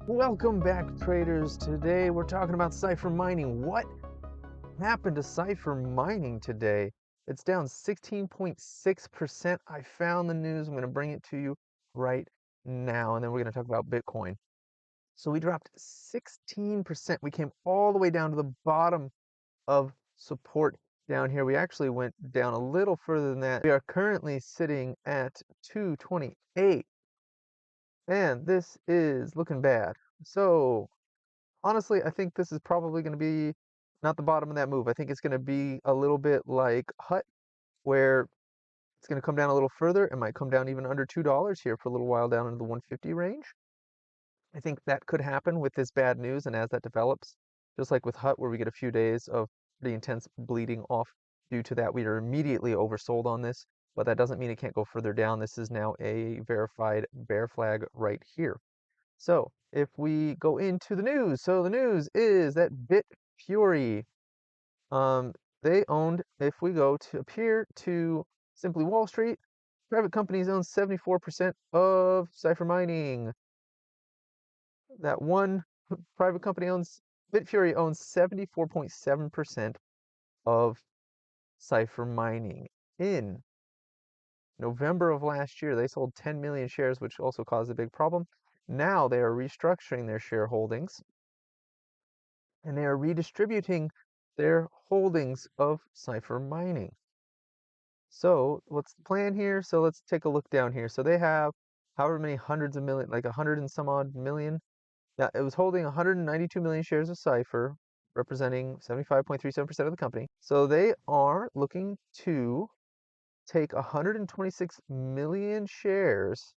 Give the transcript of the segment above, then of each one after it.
Welcome back, traders. Today we're talking about CIFR mining. What happened to CIFR mining today? It's down 16.6%. I found the news. I'm going to bring it to you right now, and then we're going to talk about Bitcoin. So we dropped 16%. We came all the way down to the bottom of support down here. We actually went down a little further than that. We are currently sitting at 228, and this is looking bad. So honestly, I think this is probably going to be not the bottom of that move. I think it's going to be a little bit like HUT, where it's going to come down a little further. It might come down even under $2 here for a little while down into the 150 range. I think that could happen with this bad news, and as that develops, just like with HUT, where we get a few days of pretty intense bleeding off due to that, we are immediately oversold on this, but that doesn't mean it can't go further down. This is now a verified bear flag right here. So if we go into the news, so the news is that BitFury, um, they owned, if we go to up here to Simply Wall Street, private companies own 74% of CIFR mining. That one private company owns, BitFury owns 74.7% of CIFR mining. In November of last year, they sold 10 million shares, which also caused a big problem. Now they are restructuring their shareholdings and they are redistributing their holdings of CIFR mining. So what's the plan here? So let's take a look down here. So they have however many hundreds of million, like 100 and some odd million. Yeah, it was holding 192 million shares of CIFR, representing 75.37% of the company. So they are looking to take 126 million shares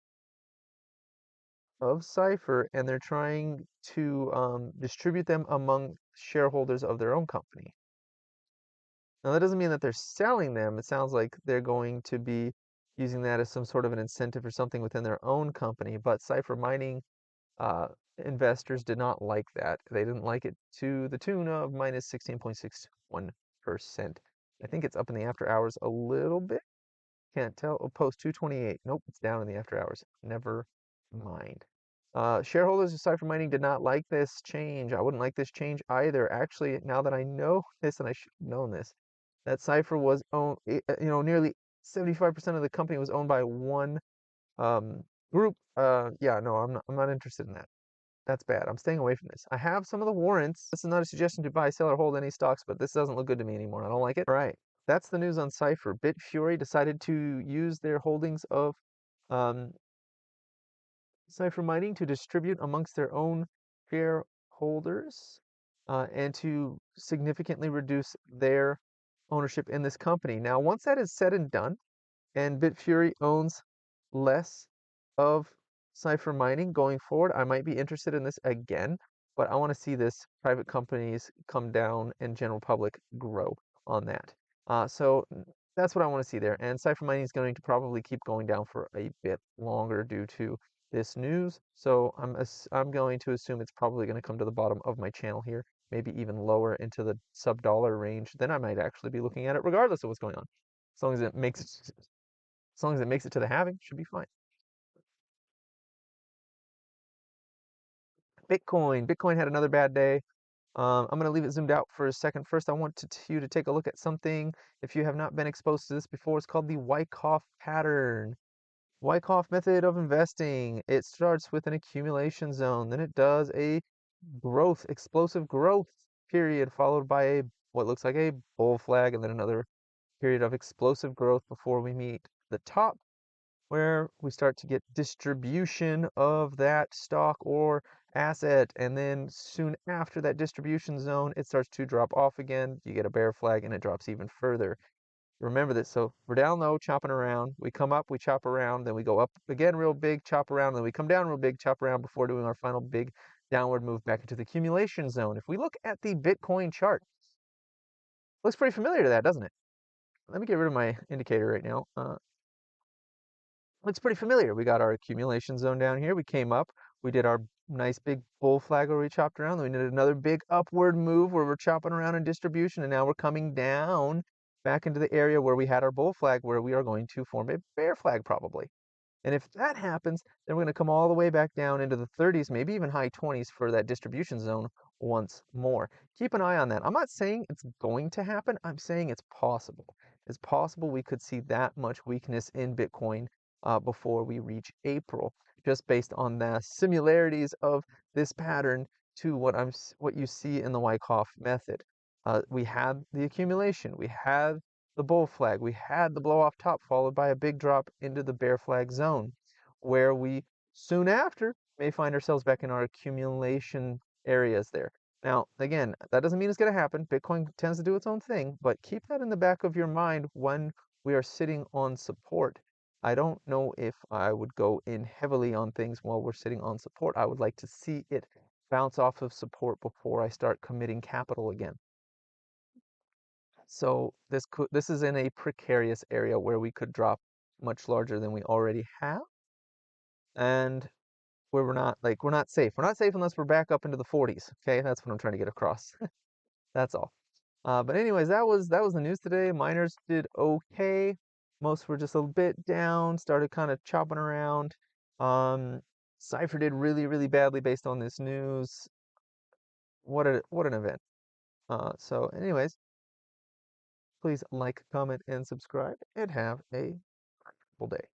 of CIFR, and they're trying to distribute them among shareholders of their own company. Now, that doesn't mean that they're selling them. It sounds like they're going to be using that as some sort of an incentive or something within their own company. But CIFR mining uh, investors did not like that. They didn't like it to the tune of minus 16.61%. I think it's up in the after hours a little bit. Can't tell. Oh, post 228. Nope, it's down in the after hours. Never mind. Shareholders of CIFR mining did not like this change. I wouldn't like this change either. Actually, now that I know this, and I should have known this, that CIFR was owned, nearly 75% of the company was owned by one group. Yeah, no, I'm not interested in that. That's bad. I'm staying away from this. I have some of the warrants. This is not a suggestion to buy, sell, or hold any stocks, but this doesn't look good to me anymore. I don't like it. All right. That's the news on CIFR. BitFury decided to use their holdings of um, CIFR mining to distribute amongst their own shareholders and to significantly reduce their ownership in this company. Now, once that is said and done, and BitFury owns less of CIFR mining going forward, I might be interested in this again, but I want to see this private companies come down and general public grow on that. So that's what I want to see there. And CIFR mining is going to probably keep going down for a bit longer due to this news. So I'm going to assume it's probably going to come to the bottom of my channel here, maybe even lower into the sub-dollar range. Then I might actually be looking at it regardless of what's going on. As long as it makes it as long as it makes it to the halving, should be fine. Bitcoin had another bad day. I'm going to leave it zoomed out for a second. First, I want you to take a look at something. If you have not been exposed to this before, it's called the Wyckoff pattern. Wyckoff method of investing. It starts with an accumulation zone, then it does a explosive growth period, followed by what looks like a bull flag, and then another period of explosive growth before we meet the top, where we start to get distribution of that stock or asset. And then soon after that distribution zone, it starts to drop off again. You get a bear flag and it drops even further. Remember this. So we're down low, chopping around. We come up, we chop around, then we go up again real big, chop around, then we come down real big, chop around before doing our final big downward move back into the accumulation zone. If we look at the Bitcoin chart, looks pretty familiar to that, doesn't it? Let me get rid of my indicator right now. Looks pretty familiar. We got our accumulation zone down here. We came up. We did our nice big bull flag where we chopped around. Then we did another big upward move where we're chopping around in distribution. And now we're coming down back into the area where we had our bull flag, where we are going to form a bear flag probably. And if that happens, then we're going to come all the way back down into the 30s, maybe even high 20s for that distribution zone once more. Keep an eye on that. I'm not saying it's going to happen. I'm saying it's possible. It's possible we could see that much weakness in Bitcoin before we reach April, just based on the similarities of this pattern to what you see in the Wyckoff method. We had the accumulation, we had the bull flag, we had the blow off top followed by a big drop into the bear flag zone, where we soon after may find ourselves back in our accumulation areas there. Now, again, that doesn't mean it's going to happen. Bitcoin tends to do its own thing, but keep that in the back of your mind when we are sitting on support. I don't know if I would go in heavily on things while we're sitting on support. I would like to see it bounce off of support before I start committing capital again. So this is in a precarious area where we could drop much larger than we already have, and where we're not safe. We're not safe unless we're back up into the 40s. Okay, that's what I'm trying to get across. That's all. But anyways, that was the news today. Miners did okay. Most were just a bit down, started kind of chopping around. Um, CIFR did really, really badly based on this news. What an event. So anyways, please like, comment, and subscribe, and have a wonderful day.